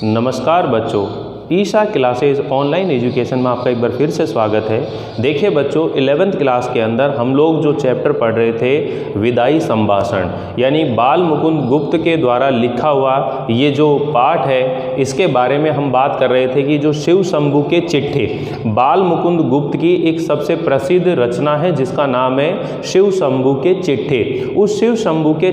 नमस्कार बच्चों, Isha classes online education में आपका एक बार फिर से स्वागत है। देखिए बच्चों, 11th क्लास के अंदर हम लोग जो चैप्टर पढ़ रहे थे विदाई संभाषण, यानी बाल मुकुंद गुप्त के द्वारा लिखा हुआ ये जो पाठ है, इसके बारे में हम बात कर रहे थे कि जो शिव शंभू के चिट्ठे, बाल मुकुंद गुप्त की एक सबसे प्रसिद्ध रचना है जिसका नाम है शिव शंभू के चिट्ठे। उस शिव शंभू के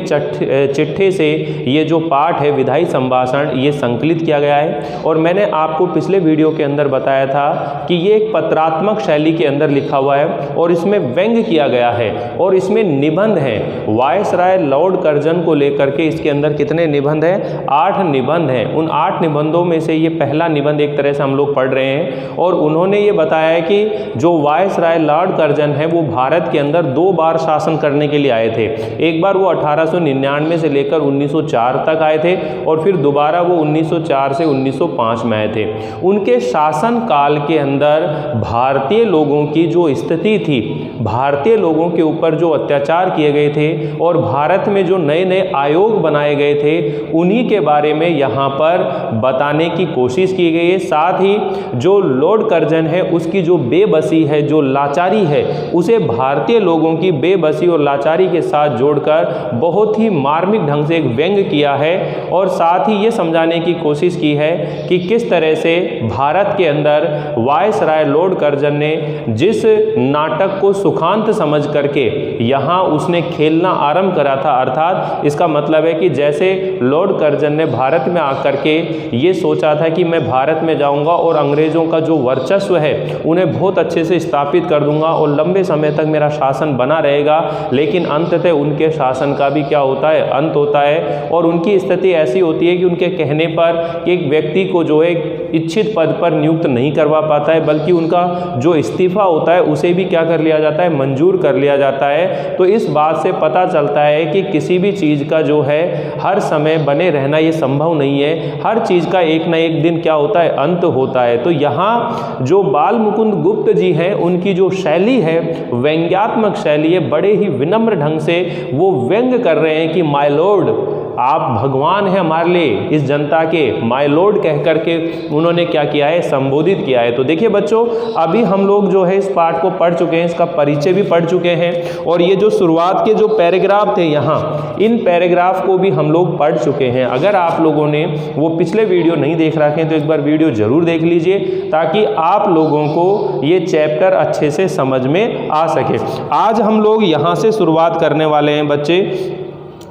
चिट्ठे से ये जो पाठ है विदाई संभाषण, ये संकलित किया गया है। और मैंने आपको पिछले वीडियो के अंदर बताया था कि ये एक पत्रात्मक शैली के अंदर लिखा हुआ है और इसमें व्यंग्य किया गया है और इसमें निबंध हैं। वायसराय लॉर्ड कर्जन को लेकर के इसके अंदर कितने निबंध हैं? 8 निबंध हैं। उन 8 निबंधों में से ये पहला निबंध एक तरह से हम लोग पढ़ रहे हैं। और उन्होंने ये बताया है कि जो वायसराय लॉर्ड कर्जन है वो भारत के अंदर 2 बार शासन करने के लिए आए थे। एक बार वो 1899 से लेकर 1904 तक आए थे और फिर दोबारा वो 1904 से 1905 में आए थे। उनके शासन काल के अंदर भारतीय लोगों की जो स्थिति थी, भारतीय लोगों के ऊपर जो अत्याचार किए गए थे और भारत में जो नए नए आयोग बनाए गए थे, उन्हीं के बारे में यहाँ पर बताने की कोशिश की गई है। साथ ही जो लॉर्ड कर्जन है उसकी जो बेबसी है, जो लाचारी है, उसे भारतीय लोगों की बेबसी और लाचारी के साथ जोड़कर बहुत ही मार्मिक ढंग से एक व्यंग्य किया है। और साथ ही ये समझाने की कोशिश की है कि किस तरह से भारत के अंदर वायसराय लॉर्ड कर्जन ने जिस नाटक को सुखांत समझ करके यहाँ उसने खेलना आरंभ करा था, अर्थात इसका मतलब है कि जैसे लॉर्ड कर्जन ने भारत में आकर के ये सोचा था कि मैं भारत में जाऊंगा और अंग्रेजों का जो वर्चस्व है उन्हें बहुत अच्छे से स्थापित कर दूंगा और लंबे समय तक मेरा शासन बना रहेगा, लेकिन अंततः उनके शासन का भी क्या होता है? अंत होता है। और उनकी स्थिति ऐसी होती है कि उनके कहने पर एक व्यक्ति को जो है इच्छित पद पर नियुक्त नहीं करवा पाता है, बल्कि उनका जो इस्तीफा होता है उसे भी क्या कर लिया जाता है? मंजूर कर लिया जाता है। तो इस बात से पता चलता है कि किसी भी चीज़ का जो है हर समय बने रहना ये संभव नहीं है। हर चीज़ का एक ना एक दिन क्या होता है? अंत होता है। तो यहाँ जो बाल मुकुंद गुप्त जी हैं, उनकी जो शैली है व्यंग्यात्मक शैली है, बड़े ही विनम्र ढंग से वो व्यंग्य कर रहे हैं कि माय लॉर्ड, आप भगवान हैं हमारे लिए, इस जनता के माय लॉर्ड कह करके उन्होंने क्या किया है? संबोधित किया है। तो देखिए बच्चों, अभी हम लोग जो है इस पाठ को पढ़ चुके हैं, इसका परिचय भी पढ़ चुके हैं और ये जो शुरुआत के जो पैराग्राफ थे यहाँ, इन पैराग्राफ को भी हम लोग पढ़ चुके हैं। अगर आप लोगों ने वो पिछले वीडियो नहीं देख रखे हैं तो एक बार वीडियो जरूर देख लीजिए ताकि आप लोगों को ये चैप्टर अच्छे से समझ में आ सके। आज हम लोग यहाँ से शुरुआत करने वाले हैं बच्चे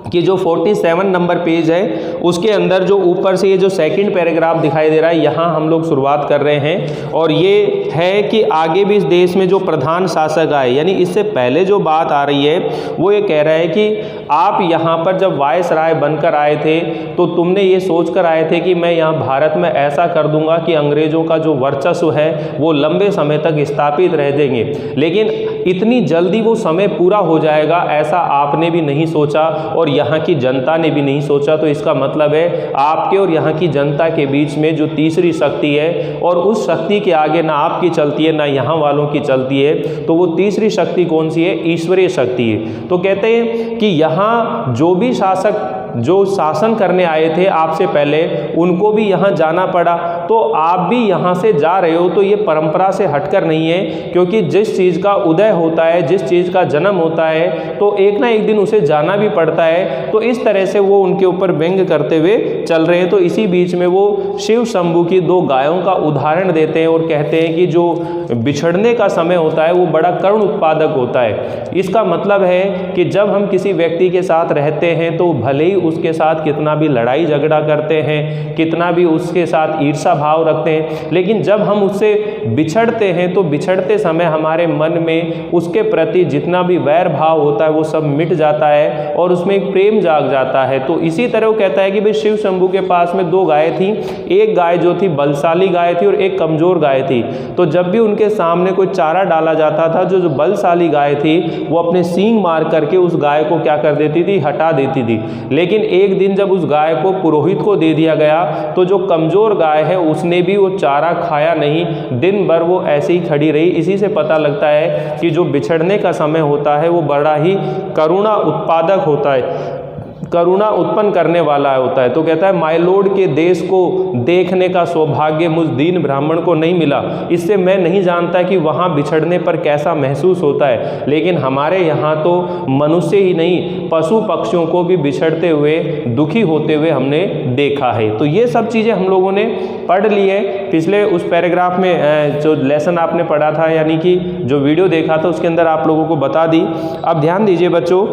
कि जो 47 नंबर पेज है उसके अंदर जो ऊपर से ये जो सेकंड पैराग्राफ दिखाई दे रहा है, यहाँ हम लोग शुरुआत कर रहे हैं। और ये है कि आगे भी इस देश में जो प्रधान शासक आए, यानी इससे पहले जो बात आ रही है वो ये कह रहा है कि आप यहाँ पर जब वायसराय बनकर आए थे तो तुमने ये सोच कर आए थे कि मैं यहाँ भारत में ऐसा कर दूंगा कि अंग्रेज़ों का जो वर्चस्व है वो लंबे समय तक स्थापित रह देंगे, लेकिन इतनी जल्दी वो समय पूरा हो जाएगा ऐसा आपने भी नहीं सोचा और यहाँ की जनता ने भी नहीं सोचा। तो इसका मतलब है आपके और यहाँ की जनता के बीच में जो तीसरी शक्ति है और उस शक्ति के आगे ना आपकी चलती है ना यहाँ वालों की चलती है, तो वो तीसरी शक्ति कौन सी है? ईश्वरीय शक्ति है। तो कहते हैं कि यहाँ जो भी शासक जो शासन करने आए थे आपसे पहले, उनको भी यहाँ जाना पड़ा। तो आप भी यहाँ से जा रहे हो तो ये परंपरा से हटकर नहीं है, क्योंकि जिस चीज़ का उदय होता है, जिस चीज़ का जन्म होता है, तो एक ना एक दिन उसे जाना भी पड़ता है। तो इस तरह से वो उनके ऊपर व्यंग्य करते हुए चल रहे हैं। तो इसी बीच में वो शिव शंभू की 2 गायों का उदाहरण देते हैं और कहते हैं कि जो बिछड़ने का समय होता है वो बड़ा करुण उत्पादक होता है। इसका मतलब है कि जब हम किसी व्यक्ति के साथ रहते हैं तो भले ही उसके साथ कितना भी लड़ाई झगड़ा करते हैं, कितना भी उसके साथ ईर्ष्या भाव रखते हैं, लेकिन जब हम उससे बिछड़ते हैं तो बिछड़ते समय हमारे मन में उसके प्रति जितना भी वैर भाव होता है वो सब मिट जाता है और उसमें एक प्रेम जाग जाता है। तो इसी तरह वो कहता है कि भाई शिव शंभू के पास में 2 गायें थी, एक गाय जो थी बलशाली गाय थी और एक कमजोर गाय थी। तो जब भी उनके सामने कोई चारा डाला जाता था, जो बलशाली गाय थी वो अपने सींग मार करके उस गाय को क्या कर देती थी? हटा देती थी। लेकिन एक दिन जब उस गाय को पुरोहित को दे दिया गया तो जो कमजोर गाय है उसने भी वो चारा खाया नहीं, दिन भर वो ऐसे ही खड़ी रही। इसी से पता लगता है कि जो बिछड़ने का समय होता है वो बड़ा ही करुणा उत्पादक होता है। करुणा उत्पन्न करने वाला होता है। तो कहता है माय लॉर्ड के देश को देखने का सौभाग्य मुझ दीन ब्राह्मण को नहीं मिला, इससे मैं नहीं जानता कि वहाँ बिछड़ने पर कैसा महसूस होता है, लेकिन हमारे यहाँ तो मनुष्य ही नहीं पशु पक्षियों को भी बिछड़ते हुए दुखी होते हुए हमने देखा है। तो ये सब चीज़ें हम लोगों ने पढ़ ली है पिछले उस पैराग्राफ में, जो लेसन आपने पढ़ा था यानी कि जो वीडियो देखा था उसके अंदर आप लोगों को बता दी। अब ध्यान दीजिए बच्चों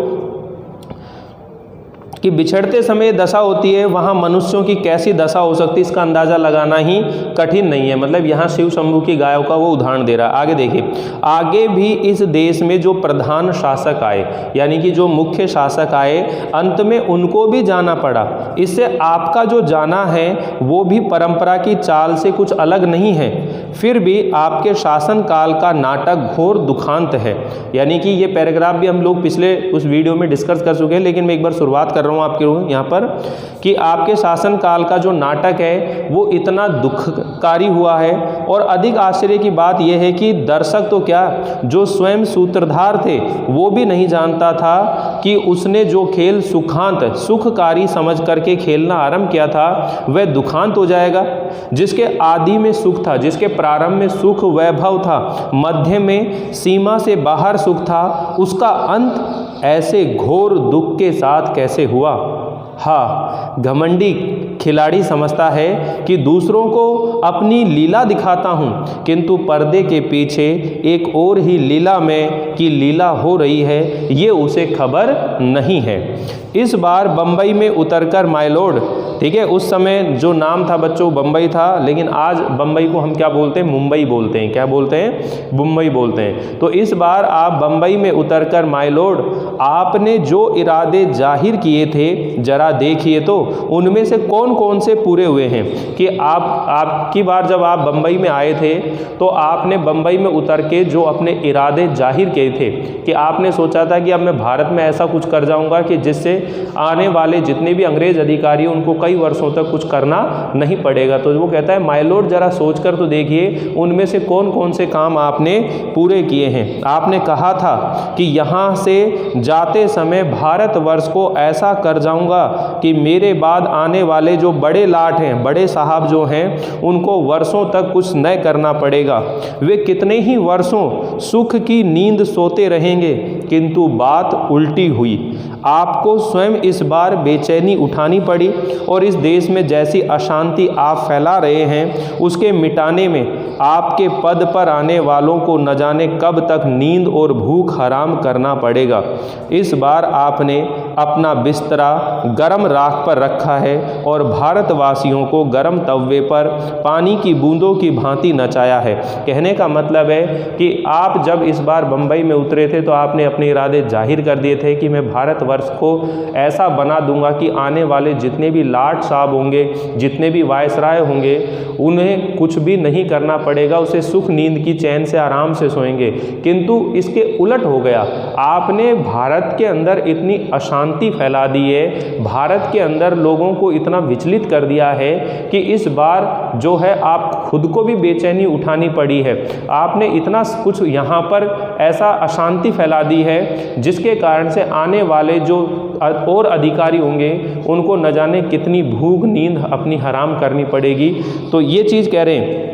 कि बिछड़ते समय दशा होती है, वहाँ मनुष्यों की कैसी दशा हो सकती है इसका अंदाज़ा लगाना ही कठिन नहीं है। मतलब यहाँ शिव शंभू की गायों का वो उदाहरण दे रहा है। आगे देखिए, आगे भी इस देश में जो प्रधान शासक आए यानी कि जो मुख्य शासक आए, अंत में उनको भी जाना पड़ा। इससे आपका जो जाना है वो भी परंपरा की चाल से कुछ अलग नहीं है, फिर भी आपके शासन काल का नाटक घोर दुखांत है। यानी कि ये पैराग्राफ भी हम लोग पिछले उस वीडियो में डिस्कस कर चुके हैं, लेकिन मैं एक बार शुरुआत कर रहा हूँ आपके यहाँ पर कि आपके शासन काल का जो नाटक है वो इतना दुखकारी हुआ है। और अधिक आश्चर्य की बात यह है कि दर्शक तो क्या, जो स्वयं सूत्रधार थे वो भी नहीं जानता था कि उसने जो खेल सुखांत सुखकारी समझ करके खेलना आरंभ किया था वह दुखांत हो जाएगा। जिसके आदि में सुख था, जिसके प्रारंभ में सुख वैभव था, मध्य में सीमा से बाहर सुख था, उसका अंत ऐसे घोर दुख के साथ कैसे हुआ। हाँ, घमंडी खिलाड़ी समझता है कि दूसरों को अपनी लीला दिखाता हूँ, किंतु पर्दे के पीछे एक और ही लीला में की लीला हो रही है, ये उसे खबर नहीं है। इस बार बम्बई में उतरकर माय लॉर्ड, ठीक है, उस समय जो नाम था बच्चों बम्बई था, लेकिन आज बम्बई को हम क्या बोलते हैं, मुंबई बोलते हैं। क्या बोलते हैं, मुंबई बोलते हैं। तो इस बार आप बम्बई में उतरकर माय लॉर्ड, आपने जो इरादे जाहिर किए थे जरा देखिए तो उनमें से कौन कौन से पूरे हुए हैं। कि आपकी बार जब आप बम्बई में आए थे तो आपने बम्बई में उतर के जो अपने इरादे जाहिर किए थे कि आपने सोचा था कि अब मैं भारत में ऐसा कुछ कर जाऊंगा कि जिससे आने वाले जितने भी अंग्रेज अधिकारी उनको कई वर्षों तक कुछ करना नहीं पड़ेगा। तो वो कहता है माय लॉर्ड जरा सोचकर तो देखिए उनमें से कौन कौन से काम आपने पूरे किए हैं। आपने कहा था कि यहाँ से जाते समय भारतवर्ष को ऐसा कर जाऊंगा कि मेरे बाद आने वाले जो बड़े लाट हैं, बड़े साहब जो हैं, उनको वर्षों तक कुछ न करना पड़ेगा। वे कितने ही वर्षों सुख की नींद सोते रहेंगे, किंतु बात उल्टी हुई। आपको स्वयं इस बार बेचैनी उठानी पड़ी और इस देश में जैसी अशांति आप फैला रहे हैं उसके मिटाने में आपके पद पर आने वालों को न जाने कब तक नींद और भूख हराम करना पड़ेगा। इस बार आपने अपना बिस्तरा गर्म राख पर रखा है और भारतवासियों को गर्म तवे पर पानी की बूंदों की भांति नचाया है। कहने का मतलब है कि आप जब इस बार बम्बई में उतरे थे तो आपने अपने इरादे जाहिर कर दिए थे कि मैं भारतवर्ष को ऐसा बना दूंगा कि आने वाले जितने भी लाट साहब होंगे, जितने भी वायसराय होंगे, उन्हें कुछ भी नहीं करना पड़ेगा, उसे सुख नींद की चैन से आराम से सोएंगे। किंतु इसके उलट हो गया। आपने भारत के अंदर इतनी अशांति फैला दी है, भारत के अंदर लोगों को इतना विचलित कर दिया है कि इस बार जो है आप खुद को भी बेचैनी उठानी पड़ी है। आपने इतना कुछ यहाँ पर ऐसा अशांति फैला दी है जिसके कारण से आने वाले जो और अधिकारी होंगे उनको न जाने कितनी भूख नींद अपनी हराम करनी पड़ेगी। तो ये चीज़ कह रहे हैं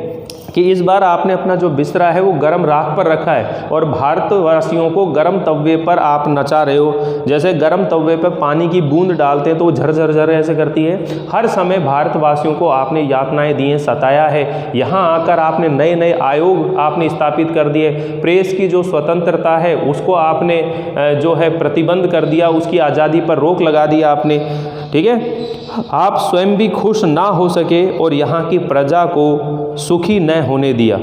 कि इस बार आपने अपना जो बिस्तरा है वो गर्म राख पर रखा है और भारतवासियों को गर्म तवे पर आप नचा रहे हो। जैसे गर्म तवे पर पानी की बूंद डालते हैं तो वो झरझर झर ऐसे करती है। हर समय भारतवासियों को आपने यातनाएं दी हैं, सताया है। यहाँ आकर आपने नए नए आयोग आपने स्थापित कर दिए। प्रेस की जो स्वतंत्रता है उसको आपने जो है प्रतिबंध कर दिया, उसकी आज़ादी पर रोक लगा दिया आपने। ठीक है, आप स्वयं भी खुश ना हो सके और यहाँ की प्रजा को सुखी न होने दिया।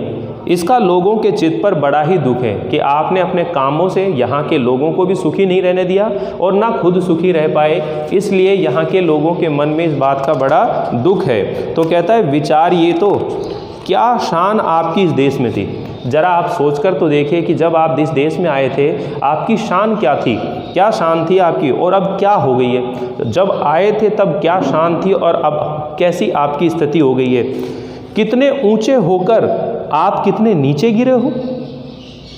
इसका लोगों के चित्त पर बड़ा ही दुख है कि आपने अपने कामों से यहाँ के लोगों को भी सुखी नहीं रहने दिया और ना खुद सुखी रह पाए। इसलिए यहाँ के लोगों के मन में इस बात का बड़ा दुख है। तो कहता है विचार ये तो क्या शान आपकी इस देश में थी। जरा आप सोचकर तो देखिए कि जब आप इस देश में आए थे आपकी शान क्या थी, क्या शान थी आपकी, और अब क्या हो गई है। जब आए थे तब क्या शान थी और अब कैसी आपकी स्थिति हो गई है। कितने ऊंचे होकर आप कितने नीचे गिरे हो।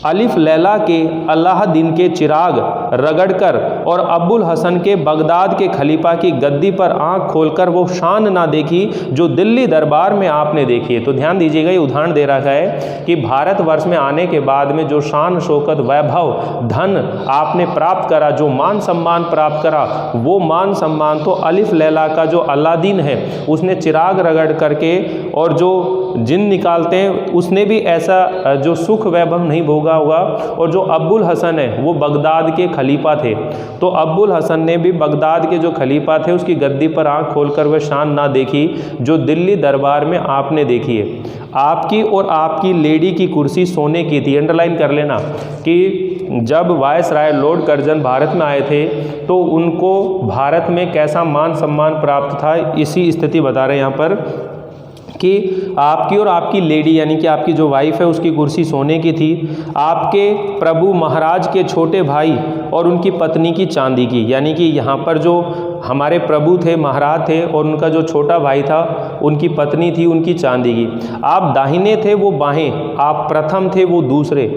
अलिफ लैला के अलाउद्दीन के चिराग रगड़कर और अबुल हसन के बगदाद के खलीफा की गद्दी पर आंख खोलकर वो शान ना देखी जो दिल्ली दरबार में आपने देखी है। तो ध्यान दीजिएगा, ये उदाहरण दे रखा है कि भारतवर्ष में आने के बाद में जो शान शौकत वैभव धन आपने प्राप्त करा, जो मान सम्मान प्राप्त करा, वो मान सम्मान तो अलिफ लैला का जो अलाउद्दीन है उसने चिराग रगड़ करके और जो जिन निकालते हैं उसने भी ऐसा जो सुख वैभव नहीं भोगा होगा। और जो अबुल हसन है वो बगदाद के खलीफा थे, तो अबुल हसन ने भी बगदाद के जो खलीफा थे उसकी गद्दी पर आंख खोलकर वह शान ना देखी जो दिल्ली दरबार में आपने देखी है। आपकी और आपकी लेडी की कुर्सी सोने की थी। अंडरलाइन कर लेना कि जब वायसराय लॉर्ड कर्जन भारत में आए थे तो उनको भारत में कैसा मान सम्मान प्राप्त था, इसी स्थिति बता रहे हैं यहाँ पर कि आपकी और आपकी लेडी यानी कि आपकी जो वाइफ है उसकी कुर्सी सोने की थी। आपके प्रभु महाराज के छोटे भाई और उनकी पत्नी की चांदी की, यानी कि यहाँ पर जो हमारे प्रभु थे, महाराज थे, और उनका जो छोटा भाई था उनकी पत्नी थी उनकी चांदी की। आप दाहिने थे वो बाहें, आप प्रथम थे वो दूसरे।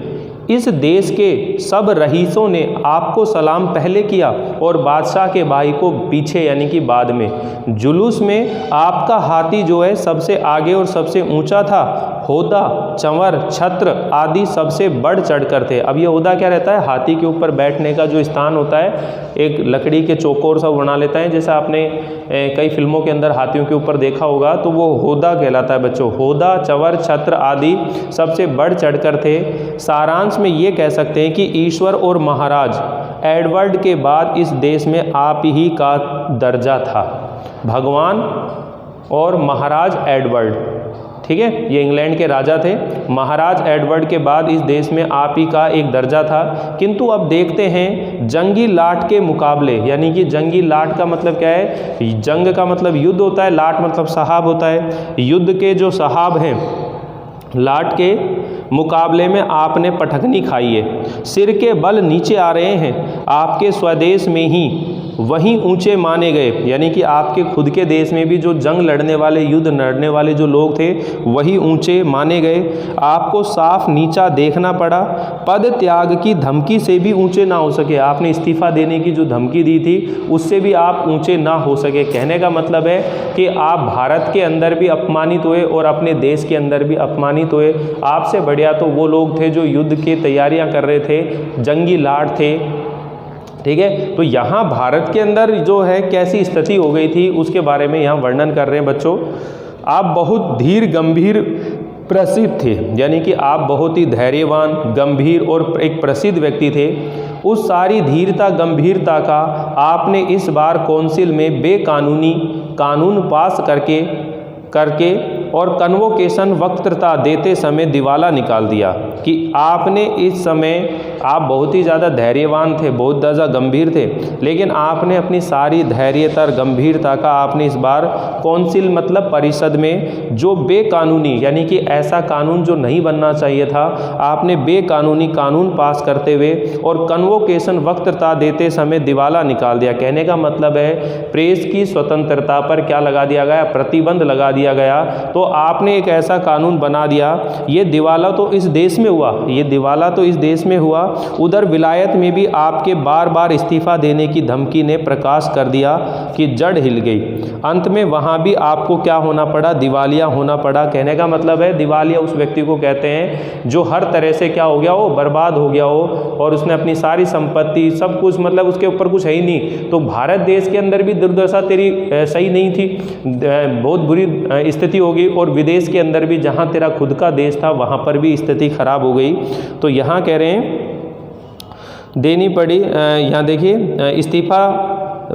इस देश के सब रईसों ने आपको सलाम पहले किया और बादशाह के भाई को पीछे यानी कि बाद में। जुलूस में आपका हाथी जो है सबसे आगे और सबसे ऊंचा था। होदा, चंवर, छत्र आदि सबसे बढ़ चढ़कर थे। अब ये होदा क्या रहता है? हाथी के ऊपर बैठने का जो स्थान होता है, एक लकड़ी के चौकोर सा बना लेता है, जैसा आपने कई फिल्मों के अंदर हाथियों के ऊपर देखा होगा, तो वो होदा कहलाता है बच्चों। होदा, चंवर, छत्र आदि सबसे बढ़ चढ़कर थे। सारांश में ये कह सकते हैं कि ईश्वर और महाराज एडवर्ड के बाद इस देश में आप ही का दर्जा था। भगवान और महाराज एडवर्ड, ठीक है, ये इंग्लैंड के राजा थे। महाराज एडवर्ड के बाद इस देश में आप ही का एक दर्जा था। किंतु अब देखते हैं जंगी लाट के मुकाबले, यानी कि जंगी लाट का मतलब क्या है? जंग का मतलब युद्ध होता है, लाट मतलब साहब होता है। युद्ध के जो साहब हैं, लाट के मुकाबले में आपने पटखनी खाई है। सिर के बल नीचे आ रहे हैं। आपके स्वदेश में ही वहीं ऊंचे माने गए, यानी कि आपके खुद के देश में भी जो जंग लड़ने वाले, युद्ध लड़ने वाले जो लोग थे वही ऊंचे माने गए। आपको साफ नीचा देखना पड़ा। पद त्याग की धमकी से भी ऊंचे ना हो सके। आपने इस्तीफा देने की जो धमकी दी थी उससे भी आप ऊंचे ना हो सके। कहने का मतलब है कि आप भारत के अंदर भी अपमानित हुए और अपने देश के अंदर भी अपमानित हुए। आपसे बढ़िया तो वो लोग थे जो युद्ध की तैयारियां कर रहे थे, जंगी लाट थे, ठीक है। तो यहाँ भारत के अंदर जो है कैसी स्थिति हो गई थी उसके बारे में यहाँ वर्णन कर रहे हैं बच्चों। आप बहुत धीर गंभीर प्रसिद्ध थे, यानी कि आप बहुत ही धैर्यवान, गंभीर और एक प्रसिद्ध व्यक्ति थे। उस सारी धीरता गंभीरता का आपने इस बार काउंसिल में बेकानूनी कानून पास करके और कन्वोकेशन वक्तृता देते समय दिवाला निकाल दिया। कि आपने इस समय, आप बहुत ही ज़्यादा धैर्यवान थे, बहुत ज़्यादा गंभीर थे, लेकिन आपने अपनी सारी धैर्यता और गंभीरता का आपने इस बार काउंसिल मतलब परिषद में जो बेकानूनी, यानी कि ऐसा कानून जो नहीं बनना चाहिए था, आपने बेकानूनी कानून पास करते हुए और कन्वोकेशन वक्तृता देते समय दिवाला निकाल दिया। कहने का मतलब है प्रेस की स्वतंत्रता पर क्या लगा दिया गया? प्रतिबंध लगा दिया गया। तो आपने एक ऐसा कानून बना दिया। ये दिवाला तो इस देश में हुआ, ये दिवाला तो इस देश में हुआ। उधर विलायत में भी आपके बार बार इस्तीफा देने की धमकी ने प्रकाश कर दिया कि जड़ हिल गई। अंत में वहाँ भी आपको क्या होना पड़ा? दिवालिया होना पड़ा। कहने का मतलब है दिवालिया उस व्यक्ति को कहते हैं जो हर तरह से क्या हो गया हो? बर्बाद हो गया हो, और उसने अपनी सारी संपत्ति सब कुछ, मतलब उसके ऊपर कुछ है ही नहीं। तो भारत देश के अंदर भी दुर्दशा तेरी सही नहीं थी, बहुत बुरी स्थिति होगी, और विदेश के अंदर भी जहाँ तेरा खुद का देश था वहाँ पर भी स्थिति खराब हो गई। तो यहाँ कह रहे हैं देनी पड़ी। यहाँ देखिए इस्तीफा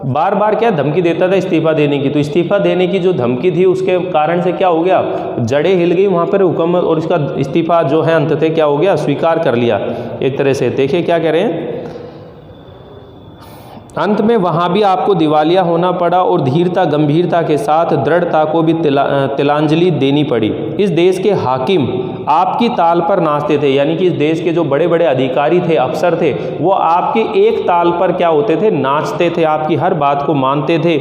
बार बार क्या धमकी देता था इस्तीफा देने की, तो इस्तीफा देने की जो धमकी थी उसके कारण से क्या हो गया? जड़ें हिल गई वहाँ पर हुकूमत, और इसका इस्तीफा जो है अंततः क्या हो गया? स्वीकार कर लिया एक तरह से। देखिए क्या कह रहे हैं, अंत में वहाँ भी आपको दिवालिया होना पड़ा और धीरता गंभीरता के साथ दृढ़ता को भी तिलांजलि देनी पड़ी। इस देश के हाकिम आपकी ताल पर नाचते थे, यानी कि इस देश के जो बड़े बड़े अधिकारी थे, अफसर थे, वो आपके एक ताल पर क्या होते थे? नाचते थे, आपकी हर बात को मानते थे।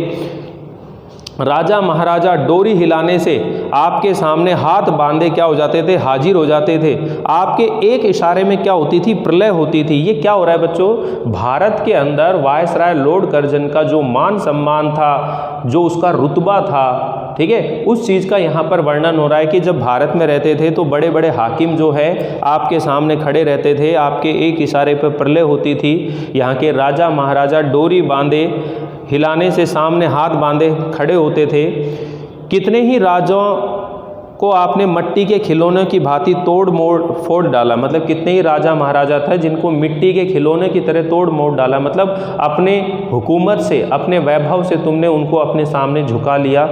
राजा महाराजा डोरी हिलाने से आपके सामने हाथ बांधे क्या हो जाते थे, हाजिर हो जाते थे। आपके एक इशारे में क्या होती थी, प्रलय होती थी। ये क्या हो रहा है बच्चों, भारत के अंदर वायसराय लॉर्ड कर्जन का जो मान सम्मान था, जो उसका रुतबा था, ठीक है, उस चीज़ का यहाँ पर वर्णन हो रहा है कि जब भारत में रहते थे तो बड़े बड़े हाकिम जो है आपके सामने खड़े रहते थे, आपके एक इशारे पर प्रलय होती थी। यहाँ के राजा महाराजा डोरी बांधे हिलाने से सामने हाथ बांधे खड़े होते थे। कितने ही राजाओं को आपने मट्टी के खिलौने की भांति तोड़ मोड़ फोड़ डाला, मतलब कितने ही राजा महाराजा थे जिनको मिट्टी के खिलौने की तरह तोड़ मोड़ डाला, मतलब अपने हुकूमत से, अपने वैभव से तुमने उनको अपने सामने झुका लिया।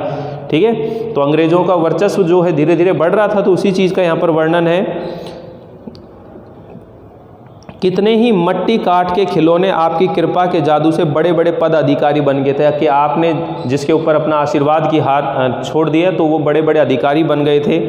ठीक है, तो अंग्रेज़ों का वर्चस्व जो है धीरे धीरे बढ़ रहा था, तो उसी चीज़ का यहाँ पर वर्णन है। कितने ही मट्टी काट के खिलौने आपकी कृपा के जादू से बड़े बड़े पद अधिकारी बन गए थे, कि आपने जिसके ऊपर अपना आशीर्वाद की हाथ छोड़ दिया तो वो बड़े बड़े अधिकारी बन गए थे।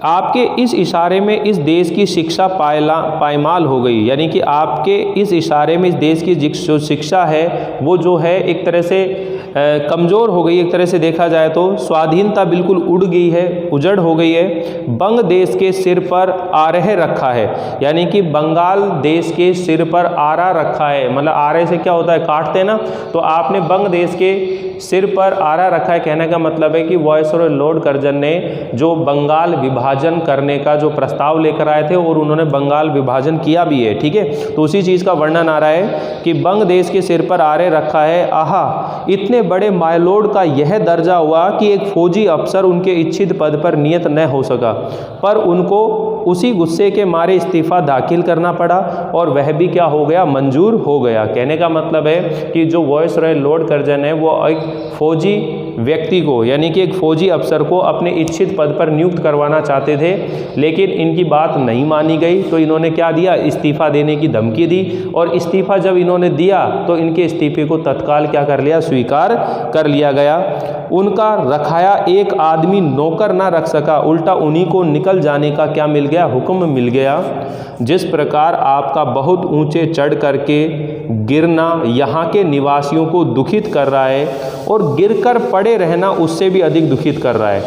आपके इस इशारे में इस देश की शिक्षा पायमाल हो गई, यानी कि आपके इस इशारे में इस देश की जो शिक्षा है वो जो है एक तरह से कमज़ोर हो गई। एक तरह से देखा जाए तो स्वाधीनता बिल्कुल उड़ गई है, उजड़ हो गई है। बंग देश के सिर पर आरह रखा है, यानी कि बंगाल देश के सिर पर आरा रखा है, मतलब आरे से क्या होता है, काटते ना, तो आपने बंग देश के सिर पर आरा रखा है। कहने का मतलब है कि वायसरॉय लॉर्ड कर्जन ने जो बंगाल विभाजन करने का जो प्रस्ताव लेकर आए थे और उन्होंने बंगाल विभाजन किया भी है। ठीक है, तो उसी चीज़ का वर्णन आ रहा है कि बंग देश के सिर पर आरे रखा है। आहा, इतने बड़े मायलॉर्ड का यह दर्जा हुआ कि एक फौजी अफसर उनके इच्छित पद पर नियत न हो सका, पर उनको उसी गुस्से के मारे इस्तीफा दाखिल करना पड़ा और वह भी क्या हो गया, मंजूर हो गया। कहने का मतलब है कि जो वायसरॉय लॉर्ड कर्जन है वो एक फौजी व्यक्ति को, यानी कि एक फौजी अफसर को अपने इच्छित पद पर नियुक्त करवाना चाहते थे, लेकिन इनकी बात नहीं मानी गई, तो इन्होंने क्या दिया, इस्तीफा देने की धमकी दी। और इस्तीफा जब इन्होंने दिया तो इनके इस्तीफे को तत्काल क्या कर लिया, स्वीकार कर लिया गया। उनका रखाया एक आदमी नौकर ना रख सका, उल्टा उन्हीं को निकल जाने का क्या मिल गया, हुक्म मिल गया। जिस प्रकार आपका बहुत ऊंचे चढ़ करके गिरना यहाँ के निवासियों को दुखित कर रहा है और गिरकर पड़े रहना उससे भी अधिक दुखित कर रहा है।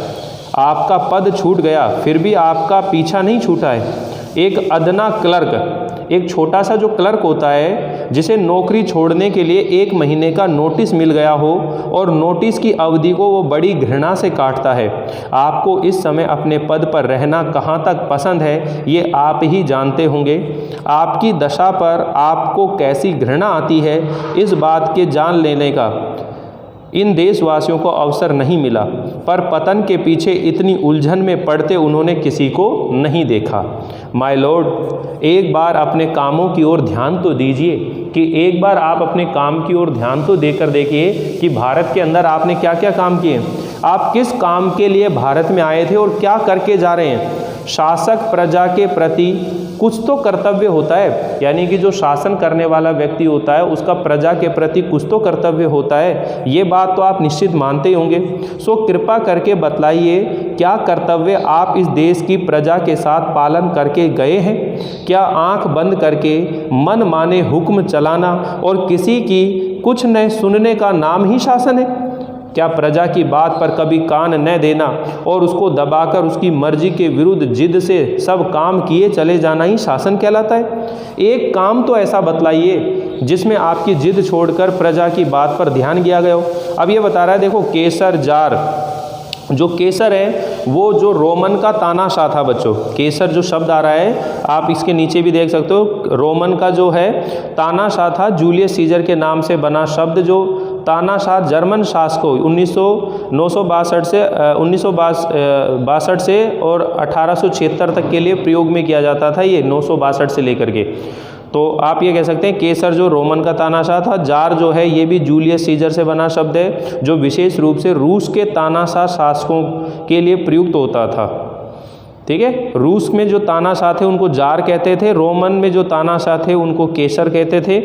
आपका पद छूट गया फिर भी आपका पीछा नहीं छूटा है। एक अदना क्लर्क, एक छोटा सा जो क्लर्क होता है जिसे नौकरी छोड़ने के लिए 1 महीने का नोटिस मिल गया हो और नोटिस की अवधि को वो बड़ी घृणा से काटता है। आपको इस समय अपने पद पर रहना कहाँ तक पसंद है ये आप ही जानते होंगे। आपकी दशा पर आपको कैसी घृणा आती है इस बात के जान लेने का इन देशवासियों को अवसर नहीं मिला, पर पतन के पीछे इतनी उलझन में पड़ते उन्होंने किसी को नहीं देखा। माय लॉर्ड, एक बार अपने कामों की ओर ध्यान तो दीजिए, कि एक बार आप अपने काम की ओर ध्यान तो देकर देखिए कि भारत के अंदर आपने क्या क्या काम किए, आप किस काम के लिए भारत में आए थे और क्या करके जा रहे हैं। शासक प्रजा के प्रति कुछ तो कर्तव्य होता है, यानी कि जो शासन करने वाला व्यक्ति होता है उसका प्रजा के प्रति कुछ तो कर्तव्य होता है, ये बात तो आप निश्चित मानते ही होंगे। सो कृपा करके बतलाइए, क्या कर्तव्य आप इस देश की प्रजा के साथ पालन करके गए हैं? क्या आंख बंद करके मन माने हुक्म चलाना और किसी की कुछ न सुनने का नाम ही शासन है? क्या प्रजा की बात पर कभी कान न देना और उसको दबाकर उसकी मर्जी के विरुद्ध जिद से सब काम किए चले जाना ही शासन कहलाता है? एक काम तो ऐसा बतलाइए जिसमें आपकी जिद छोड़कर प्रजा की बात पर ध्यान दिया गया हो। अब ये बता रहा है, देखो केसर जार, जो केसर है वो जो रोमन का तानाशाह था बच्चों। केसर जो शब्द आ रहा है आप इसके नीचे भी देख सकते हो, रोमन का जो है तानाशाह था, जूलियस सीजर के नाम से बना शब्द। जो तानाशाह जर्मन शासकों 1962 से और 1876 तक के लिए प्रयोग में किया जाता था, ये 962 से लेकर के। तो आप ये कह सकते हैं केसर जो रोमन का तानाशाह था, जार जो है ये भी जूलियस सीजर से बना शब्द है, जो विशेष रूप से रूस के तानाशाह शासकों के लिए प्रयुक्त होता था। ठीक है, रूस में जो तानाशाह थे उनको जार कहते थे, रोमन में जो तानाशाह थे उनको केसर कहते थे,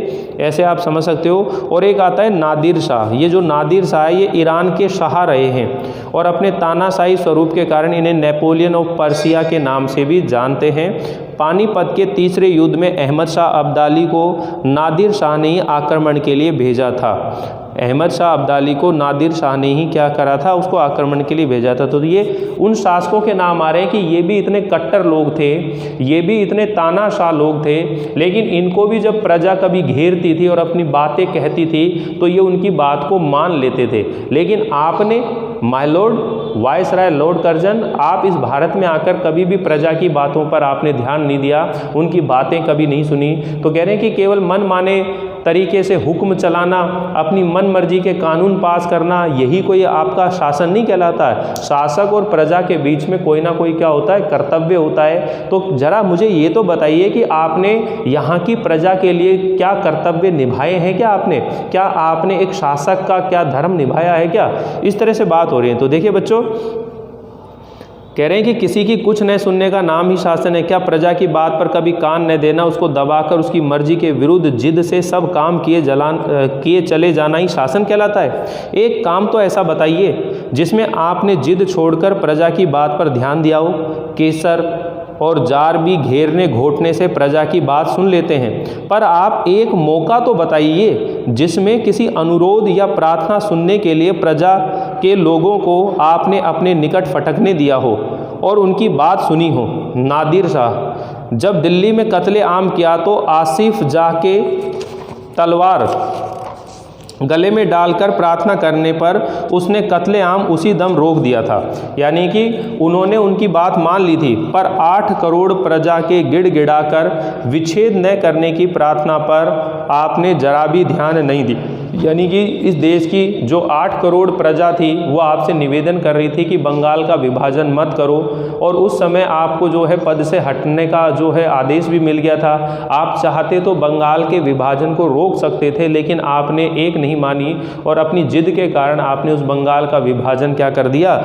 ऐसे आप समझ सकते हो। और एक आता है नादिर शाह। ये जो नादिर शाह है ये ईरान के शाह रहे हैं और अपने तानाशाही स्वरूप के कारण इन्हें नेपोलियन ऑफ पर्सिया के नाम से भी जानते हैं। पानीपत के तीसरे युद्ध में अहमद शाह अब्दाली को नादिर शाह ने ही आक्रमण के लिए भेजा था। अहमद शाह अब्दाली को नादिर शाह ने ही क्या करा था, उसको आक्रमण के लिए भेजा था। तो ये उन शासकों के नाम आ रहे हैं कि ये भी इतने कट्टर लोग थे, ये भी इतने तानाशाह लोग थे, लेकिन इनको भी जब प्रजा कभी घेरती थी और अपनी बातें कहती थी तो ये उनकी बात को मान लेते थे। लेकिन आपने my Lord viceroy Lord Curzon, आप इस भारत में आकर कभी भी प्रजा की बातों पर आपने ध्यान नहीं दिया, उनकी बातें कभी नहीं सुनी। तो कह रहे हैं कि केवल मन माने तरीके से हुक्म चलाना, अपनी मन मर्जी के कानून पास करना, यही कोई आपका शासन नहीं कहलाता है। शासक और प्रजा के बीच में कोई ना कोई क्या होता है, कर्तव्य होता है। तो जरा मुझे ये तो बताइए कि आपने यहाँ की प्रजा के लिए क्या कर्तव्य निभाए हैं, क्या आपने एक शासक का क्या धर्म निभाया है क्या? इस तरह से बात हो रही है। तो देखिए बच्चों, कह रहे हैं कि किसी की कुछ न सुनने का नाम ही शासन है। क्या प्रजा की बात पर कभी कान न देना, उसको दबाकर उसकी मर्जी के विरुद्ध जिद से सब काम किए चले जाना ही शासन कहलाता है? एक काम तो ऐसा बताइए जिसमें आपने जिद छोड़कर प्रजा की बात पर ध्यान दिया हो। केसर और जार भी घेरने घोटने से प्रजा की बात सुन लेते हैं, पर आप एक मौका तो बताइए जिसमें किसी अनुरोध या प्रार्थना सुनने के लिए प्रजा के लोगों को आपने अपने निकट फटकने दिया हो और उनकी बात सुनी हो। नादिर शाह जब दिल्ली में कत्ले आम किया तो आसिफ जाह के तलवार गले में डालकर प्रार्थना करने पर उसने कत्लेआम उसी दम रोक दिया था। यानी कि उन्होंने उनकी बात मान ली थी, पर 8 करोड़ प्रजा के गिड़गिड़ाकर विच्छेद न करने की प्रार्थना पर आपने जरा भी ध्यान नहीं दी। यानी कि इस देश की जो 8 करोड़ प्रजा थी वो आपसे निवेदन कर रही थी कि बंगाल का विभाजन मत करो, और उस समय आपको जो है पद से हटने का जो है आदेश भी मिल गया था। आप चाहते तो बंगाल के विभाजन को रोक सकते थे, लेकिन आपने एक नहीं मानी और अपनी जिद के कारण आपने उस बंगाल का विभाजन क्या कर दिया।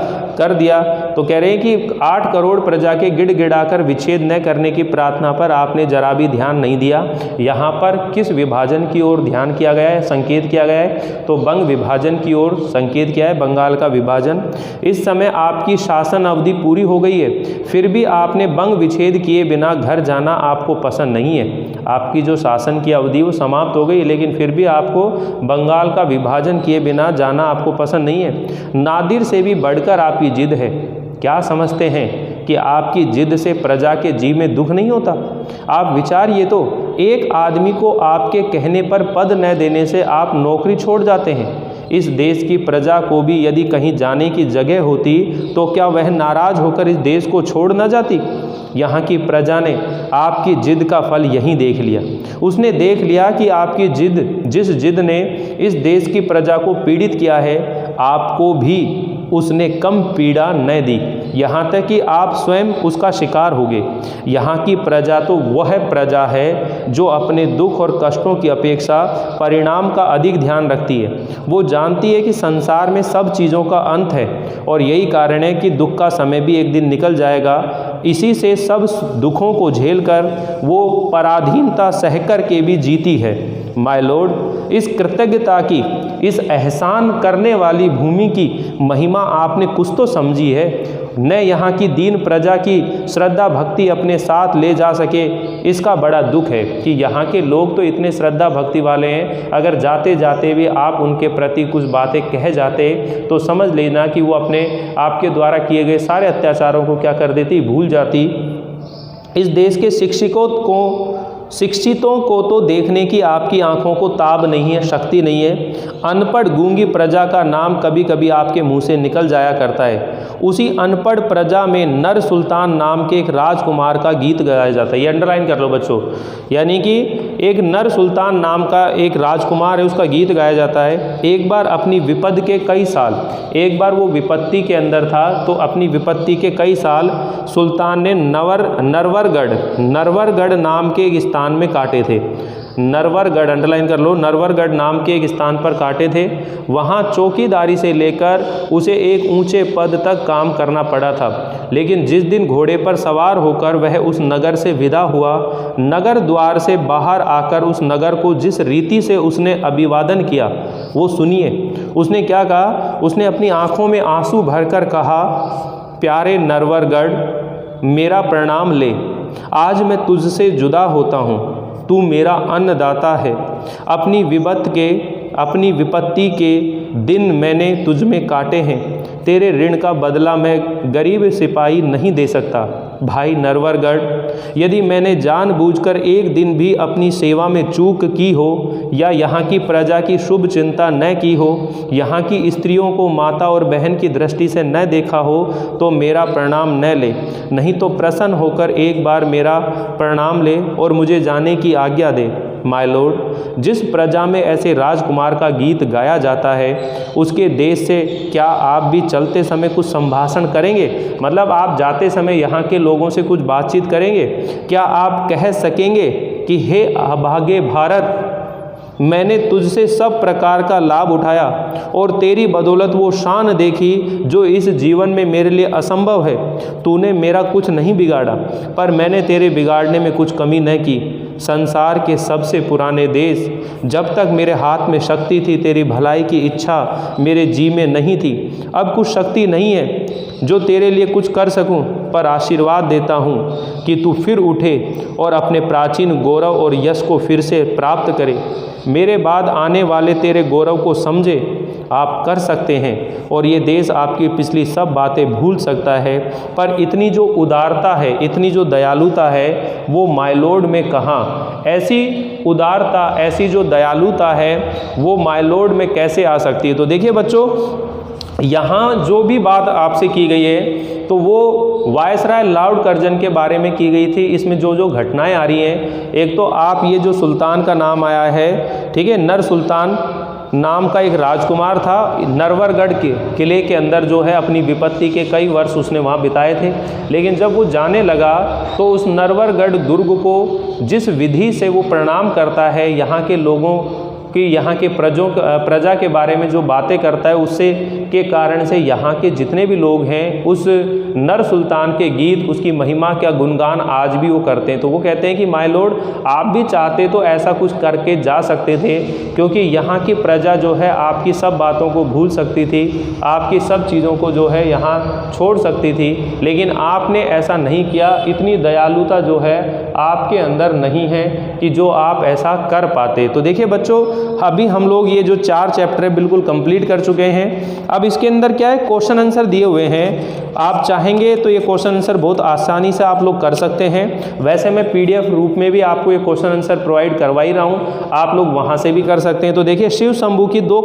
तो कह रहे हैं कि 8 करोड़ प्रजा के गिड़गिड़ाकर विच्छेद न करने की प्रार्थना पर आपने जरा भी ध्यान नहीं दिया। यहाँ पर किस विभाजन की ओर ध्यान किया गया है, संकेत किया गया है? तो बंग विभाजन की ओर संकेत किया है, बंगाल का विभाजन। इस समय आपकी शासन अवधि पूरी हो गई है, फिर भी आपने बंग विच्छेद किए बिना घर जाना आपको पसंद नहीं है। आपकी जो शासन की अवधि वो समाप्त हो गई, लेकिन फिर भी आपको बंगाल का विभाजन किए बिना जाना आपको पसंद नहीं है। नादिर से भी बढ़कर आपकी जिद है। क्या समझते हैं कि आपकी जिद से प्रजा के जी में दुख नहीं होता? आप विचारिए तो, एक आदमी को आपके कहने पर पद न देने से आप नौकरी छोड़ जाते हैं। इस देश की प्रजा को भी यदि कहीं जाने की जगह होती तो क्या वह नाराज होकर इस देश को छोड़ न जाती? यहाँ की प्रजा ने आपकी जिद का फल यहीं देख लिया। उसने देख लिया कि आपकी जिस जिद ने इस देश की प्रजा को पीड़ित किया है, आपको भी उसने कम पीड़ा न दी, यहाँ तक कि आप स्वयं उसका शिकार हो गए। यहाँ की प्रजा तो वह प्रजा है जो अपने दुख और कष्टों की अपेक्षा परिणाम का अधिक ध्यान रखती है। वो जानती है कि संसार में सब चीज़ों का अंत है, और यही कारण है कि दुख का समय भी एक दिन निकल जाएगा। इसी से सब दुखों को झेलकर वो पराधीनता सहकर के भी जीती है। माय लॉर्ड, इस कृतज्ञता की, इस एहसान करने वाली भूमि की महिमा आपने कुछ तो समझी है। न यहाँ की दीन प्रजा की श्रद्धा भक्ति अपने साथ ले जा सके, इसका बड़ा दुख है कि यहाँ के लोग तो इतने श्रद्धा भक्ति वाले हैं, अगर जाते जाते भी आप उनके प्रति कुछ बातें कह जाते तो समझ लेना कि वो अपने आपके द्वारा किए गए सारे अत्याचारों को क्या कर देती, भूल जाती। इस देश के शिक्षितों को तो देखने की आपकी आंखों को ताब नहीं है, शक्ति नहीं है। अनपढ़ गूंगी प्रजा का नाम कभी कभी आपके मुंह से निकल जाया करता है। उसी अनपढ़ प्रजा में नर सुल्तान नाम के एक राजकुमार का गीत गाया जाता है। ये अंडरलाइन कर लो बच्चों, यानी कि एक नर सुल्तान नाम का एक राजकुमार है, उसका गीत गाया जाता है। एक बार अपनी विपद के कई साल, एक बार वो विपत्ति के अंदर था, तो अपनी विपत्ति के कई साल सुल्तान ने नरवरगढ़ नाम के एक स्थान में काटे थे। नरवरगढ़, अंडरलाइन कर लो, नरवरगढ़ नाम के एक स्थान पर काटे थे। वहाँ चौकीदारी से लेकर उसे एक ऊंचे पद तक काम करना पड़ा था। लेकिन जिस दिन घोड़े पर सवार होकर वह उस नगर से विदा हुआ, नगर द्वार से बाहर आकर उस नगर को जिस रीति से उसने अभिवादन किया, वो सुनिए। उसने क्या कहा? उसने अपनी आंखों में आंसू भरकर कहा, प्यारे नरवरगढ़, मेरा प्रणाम ले। आज मैं तुझसे जुदा होता हूँ, तू मेरा अन्नदाता है। अपनी विपत्ति के दिन मैंने तुझ में काटे हैं, तेरे ऋण का बदला मैं गरीब सिपाही नहीं दे सकता। भाई नरवरगढ़, यदि मैंने जानबूझकर एक दिन भी अपनी सेवा में चूक की हो या यहाँ की प्रजा की शुभ चिंता न की हो, यहाँ की स्त्रियों को माता और बहन की दृष्टि से न देखा हो, तो मेरा प्रणाम न ले, नहीं तो प्रसन्न होकर एक बार मेरा प्रणाम ले और मुझे जाने की आज्ञा दे। माय लॉर्ड, जिस प्रजा में ऐसे राजकुमार का गीत गाया जाता है, उसके देश से क्या आप भी चलते समय कुछ संभाषण करेंगे? मतलब आप जाते समय यहाँ के लोगों से कुछ बातचीत करेंगे? क्या आप कह सकेंगे कि हे अभागे भारत, मैंने तुझसे सब प्रकार का लाभ उठाया और तेरी बदौलत वो शान देखी जो इस जीवन में मेरे लिए असंभव है। तूने मेरा कुछ नहीं बिगाड़ा, पर मैंने तेरे बिगाड़ने में कुछ कमी न की। संसार के सबसे पुराने देश, जब तक मेरे हाथ में शक्ति थी, तेरी भलाई की इच्छा मेरे जी में नहीं थी। अब कुछ शक्ति नहीं है जो तेरे लिए कुछ कर सकूं, पर आशीर्वाद देता हूं कि तू फिर उठे और अपने प्राचीन गौरव और यश को फिर से प्राप्त करे। मेरे बाद आने वाले तेरे गौरव को समझे। आप कर सकते हैं और ये देश आपकी पिछली सब बातें भूल सकता है, पर इतनी जो उदारता है, इतनी जो दयालुता है, वो माय लॉर्ड में कहाँ? ऐसी उदारता, ऐसी जो दयालुता है, वो माय लॉर्ड में कैसे आ सकती है? तो देखिए बच्चों, यहाँ जो भी बात आपसे की गई है, तो वो वायसराय लॉर्ड कर्जन के बारे में की गई थी। इसमें जो जो घटनाएं आ रही हैं, एक तो आप ये जो सुल्तान का नाम आया है, ठीक है, नर सुल्तान नाम का एक राजकुमार था, नरवरगढ़ के किले के अंदर जो है अपनी विपत्ति के कई वर्ष उसने वहाँ बिताए थे। लेकिन जब वो जाने लगा तो उस नरवरगढ़ दुर्ग को जिस विधि से वो प्रणाम करता है, यहाँ के लोगों कि यहाँ के प्रजा के बारे में जो बातें करता है, उससे के कारण से यहाँ के जितने भी लोग हैं उस नर सुल्तान के गीत, उसकी महिमा का गुणगान आज भी वो करते हैं। तो वो कहते हैं कि माय लॉर्ड, आप भी चाहते तो ऐसा कुछ करके जा सकते थे, क्योंकि यहाँ की प्रजा जो है आपकी सब बातों को भूल सकती थी, आपकी सब चीज़ों को जो है यहाँ छोड़ सकती थी, लेकिन आपने ऐसा नहीं किया। इतनी दयालुता जो है आपके अंदर नहीं है कि जो आप ऐसा कर पाते। तो देखिए बच्चों, अभी हम लोग ये जो 4 चैप्टर बिल्कुल कंप्लीट कर चुके हैं। अब इसके अंदर क्या है, क्वेश्चन आंसर दिए हुए हैं। आप चाहेंगे तो ये क्वेश्चन आंसर बहुत आसानी से आप लोग कर सकते हैं। वैसे मैं PDF रूप में भी आपको ये क्वेश्चन आंसर प्रोवाइड करवा ही रहा हूँ, आप लोग वहाँ से भी कर सकते हैं। तो देखिए, शिव शंभू की 2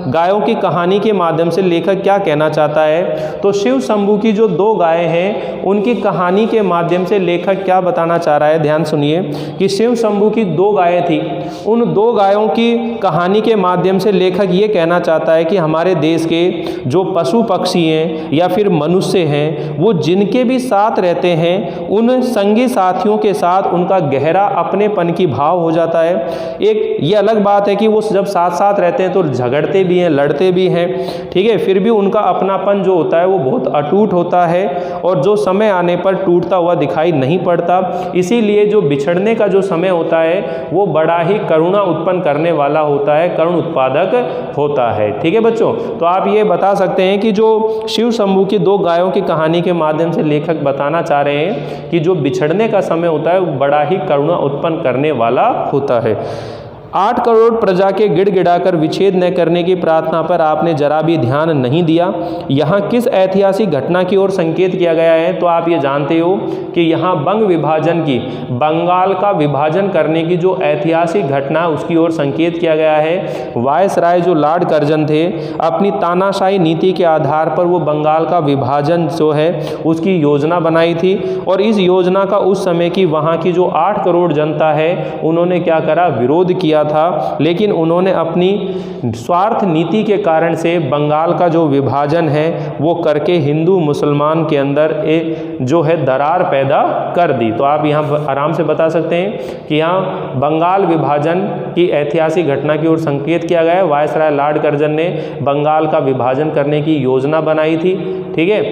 गायों की कहानी के माध्यम से लेखक क्या कहना चाहता है? तो शिव शंभू की जो 2 गायें हैं, उनकी कहानी के माध्यम से लेखक क्या बताना चाह रहा है? ध्यान सुनिए कि शिव शंभू की 2 गायें थी, उन 2 गायों की कहानी के माध्यम से लेखक ये कहना चाहता है कि हमारे देश के जो पशु पक्षी हैं या फिर मनुष्य हैं, वो जिनके भी साथ रहते हैं, उन संगी साथियों के साथ उनका गहरा अपनेपन की भाव हो जाता है। एक ये अलग बात है कि वो जब साथ साथ रहते हैं तो झगड़ते भी हैं, लड़ते भी हैं, ठीक है, फिर भी उनका अपनापन जो होता है वो बहुत अटूट होता है और जो समय आने पर टूटता हुआ दिखाई नहीं पड़ता। इसीलिए जो बिछड़ने का जो समय होता है वो बड़ा ही करुणा उत्पन्न करने वाला होता है, करुण उत्पादक होता है। ठीक है बच्चों, तो आप ये बता सकते हैं कि जो शिव शंभू की 2 गायों की कहानी के माध्यम से लेखक बताना चाह रहे हैं कि जो बिछड़ने का समय होता है वो बड़ा ही करुणा उत्पन्न करने वाला होता है। 8 करोड़ प्रजा के गिड़गिड़ाकर विच्छेद न करने की प्रार्थना पर आपने जरा भी ध्यान नहीं दिया। यहाँ किस ऐतिहासिक घटना की ओर संकेत किया गया है? तो आप ये जानते हो कि यहाँ बंग विभाजन की, बंगाल का विभाजन करने की जो ऐतिहासिक घटना है उसकी ओर संकेत किया गया है। वायसराय जो लॉर्ड कर्जन थे, अपनी तानाशाही नीति के आधार पर वो बंगाल का विभाजन जो है उसकी योजना बनाई थी और इस योजना का उस समय की वहाँ की जो 8 करोड़ जनता है उन्होंने क्या करा? विरोध किया था। लेकिन उन्होंने अपनी स्वार्थ नीति के कारण से बंगाल का जो विभाजन है वो करके हिंदू मुसलमान के अंदर एक जो है दरार पैदा कर दी। तो आप यहाँ आराम से बता सकते हैं कि यहाँ बंगाल विभाजन की ऐतिहासिक घटना की ओर संकेत किया गया है। वायसराय लॉर्ड कर्जन ने बंगाल का विभाजन करने की योजना बनाई थी। ठीक है,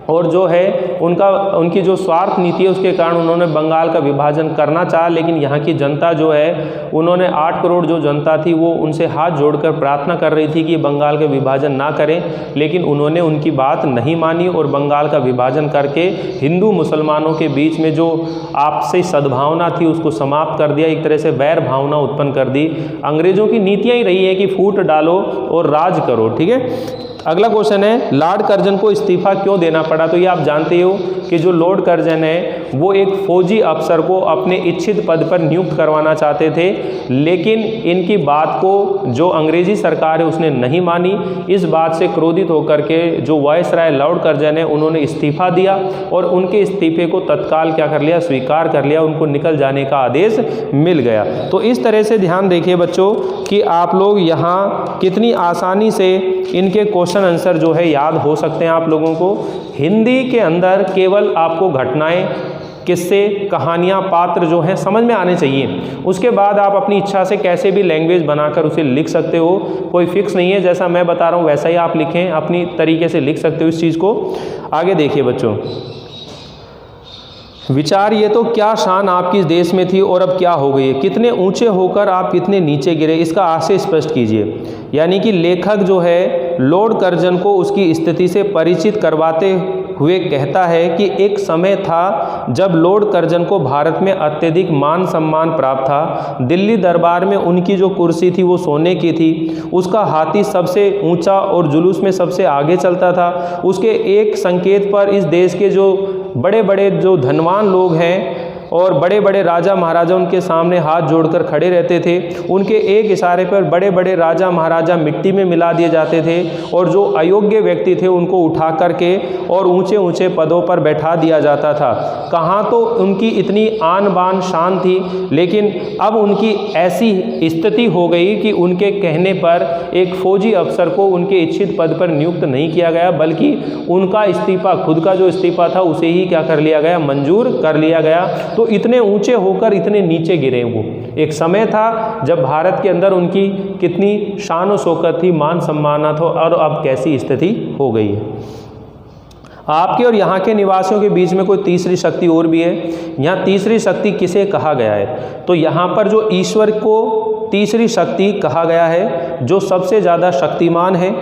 और जो है उनकी जो स्वार्थ नीति है उसके कारण उन्होंने बंगाल का विभाजन करना चाहा, लेकिन यहाँ की जनता जो है उन्होंने 8 करोड़ जो जनता थी वो उनसे हाथ जोड़कर प्रार्थना कर रही थी कि बंगाल का विभाजन ना करें, लेकिन उन्होंने उनकी बात नहीं मानी और बंगाल का विभाजन करके हिंदू मुसलमानों के बीच में जो आपसी सद्भावना थी उसको समाप्त कर दिया, एक तरह से वैर भावना उत्पन्न कर दी। अंग्रेज़ों की नीतियाँ ही रही है कि फूट डालो और राज करो। ठीक है, अगला क्वेश्चन है लॉर्ड कर्जन को इस्तीफा क्यों देना पड़ा। तो ये आप जानते हो कि जो लॉर्ड कर्जन है वो एक फौजी अफसर को अपने इच्छित पद पर नियुक्त करवाना चाहते थे, लेकिन इनकी बात को जो अंग्रेजी सरकार है उसने नहीं मानी। इस बात से क्रोधित होकर के जो वायसराय लॉर्ड कर्जन है उन्होंने इस्तीफा दिया और उनके इस्तीफे को तत्काल क्या कर लिया, स्वीकार कर लिया, उनको निकल जाने का आदेश मिल गया। तो इस तरह से ध्यान देखिए बच्चों कि आप लोग यहाँ कितनी आसानी से इनके क्वेश्चन आंसर जो है याद हो सकते हैं आप लोगों को। हिंदी के अंदर केवल आपको घटनाएं, किस्से, कहानियाँ, पात्र जो हैं समझ में आने चाहिए। उसके बाद आप अपनी इच्छा से कैसे भी लैंग्वेज बनाकर उसे लिख सकते हो, कोई फिक्स नहीं है, जैसा मैं बता रहा हूँ वैसा ही आप लिखें, अपनी तरीके से लिख सकते हो इस चीज़ को। आगे देखिए बच्चों, विचारिए तो क्या शान आपकी इस देश में थी और अब क्या हो गई है, कितने ऊंचे होकर आप कितने नीचे गिरे, इसका आशय स्पष्ट कीजिए। यानी कि लेखक जो है लॉर्ड कर्जन को उसकी स्थिति से परिचित करवाते हुए कहता है कि एक समय था जब लॉर्ड कर्जन को भारत में अत्यधिक मान सम्मान प्राप्त था। दिल्ली दरबार में उनकी जो कुर्सी थी वो सोने की थी, उसका हाथी सबसे ऊंचा और जुलूस में सबसे आगे चलता था। उसके एक संकेत पर इस देश के जो बड़े बड़े जो धनवान लोग हैं और बड़े बड़े राजा महाराजा उनके सामने हाथ जोड़कर खड़े रहते थे। उनके एक इशारे पर बड़े बड़े राजा महाराजा मिट्टी में मिला दिए जाते थे और जो अयोग्य व्यक्ति थे उनको उठा करके और ऊंचे ऊंचे पदों पर बैठा दिया जाता था। कहाँ तो उनकी इतनी आन बान शान थी, लेकिन अब उनकी ऐसी स्थिति हो गई कि उनके कहने पर एक फौजी अफसर को उनके इच्छित पद पर नियुक्त नहीं किया गया, बल्कि उनका इस्तीफा, खुद का जो इस्तीफा था उसे ही क्या कर लिया गया, मंजूर कर लिया गया। तो इतने ऊंचे होकर इतने नीचे गिरे वो। एक समय था जब भारत के अंदर उनकी कितनी शान और शौकत थी, मान सम्मान था, और अब कैसी स्थिति हो गई है। आपके और यहाँ के निवासियों के बीच में कोई तीसरी शक्ति और भी है। यहाँ तीसरी शक्ति किसे कहा गया है, तो यहाँ पर जो ईश्वर को तीसरी शक्ति कहा गया है, जो सबसे ज़्यादा शक्तिमान है,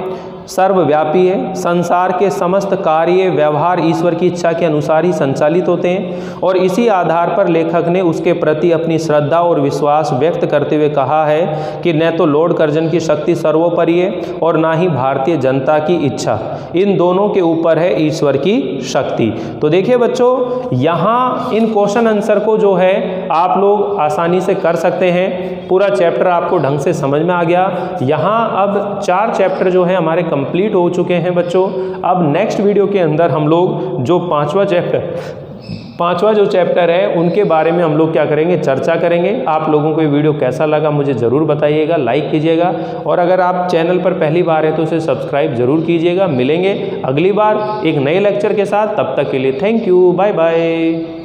सर्वव्यापी है, संसार के समस्त कार्य व्यवहार ईश्वर की इच्छा के अनुसार ही संचालित होते हैं। और इसी आधार पर लेखक ने उसके प्रति अपनी श्रद्धा और विश्वास व्यक्त करते हुए कहा है कि न तो लॉर्ड कर्जन की शक्ति सर्वोपरि है और ना ही भारतीय जनता की इच्छा, इन दोनों के ऊपर है ईश्वर की शक्ति। तो देखिए बच्चों, यहाँ इन क्वेश्चन आंसर को जो है आप लोग आसानी से कर सकते हैं। पूरा चैप्टर आपको ढंग से समझ में आ गया। यहाँ अब 4 चैप्टर जो है हमारे कंप्लीट हो चुके हैं बच्चों। अब नेक्स्ट वीडियो के अंदर हम लोग जो पांचवा जो चैप्टर है उनके बारे में हम लोग क्या करेंगे, चर्चा करेंगे। आप लोगों को ये वीडियो कैसा लगा मुझे ज़रूर बताइएगा, लाइक कीजिएगा, और अगर आप चैनल पर पहली बार है तो उसे सब्सक्राइब जरूर कीजिएगा। मिलेंगे अगली बार एक नए लेक्चर के साथ, तब तक के लिए थैंक यू, बाय बाय।